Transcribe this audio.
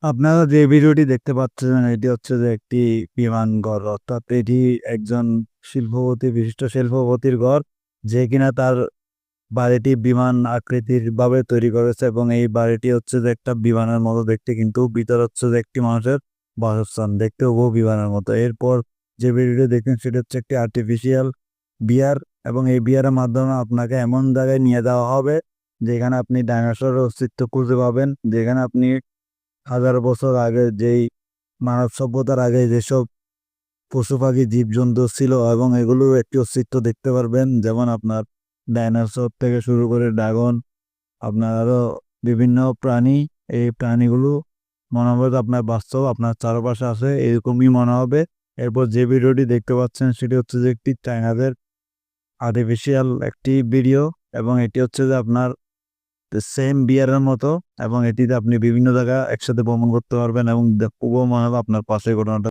আপনারা যে ভিডিওটি দেখতে পাচ্ছেন এটি হচ্ছে যে একটি বিমানঘর, অর্থাৎ এটি একজন বিশিষ্ট শিল্পপতির ঘর, যে কিনা তার বাড়িটি বিমান আকৃতির ভাবে তৈরি করেছে এবং এই বাড়িটি হচ্ছে যে একটা বিমানের মতো দেখতে, কিন্তু ভিতর হচ্ছে যে একটি মানুষের বাসস্থান, দেখতে হুবহু বিমানের মতো। এরপর যে ভিডিওটি দেখেন সেটা হচ্ছে একটি আর্টিফিশিয়াল বিয়ার, এবং এই বিয়ারের মাধ্যমে আপনাকে এমন জায়গায় নিয়ে যাওয়া হবে যেখানে আপনি ডাইনোসরের অস্তিত্ব খুঁজে পাবেন, যেখানে আপনি হাজার বছর আগে যেই মানব সভ্যতার আগে যেসব পশু পাখি জীবজন্তু ছিল এবং এগুলোর একটি অস্তিত্ব দেখতে পারবেন, যেমন আপনার ডাইনোসর থেকে শুরু করে ড্রাগন, আপনার আরো বিভিন্ন প্রাণী। এই প্রাণীগুলো মনে হবে যে আপনার বাস্তব আপনার চারপাশে আছে, এরকমই মনে হবে। এরপর যে ভিডিওটি দেখতে পাচ্ছেন সেটি হচ্ছে যে একটি চায়নাদের আর্টিফিশিয়াল একটি ভিডিও, এবং এটি হচ্ছে যে আপনার সেম বিয়ারের মতো, এবং এটিতে আপনি বিভিন্ন জায়গা একসাথে ভ্রমণ করতে পারবেন এবং মনে হবে আপনার পাশে ঘটনাটা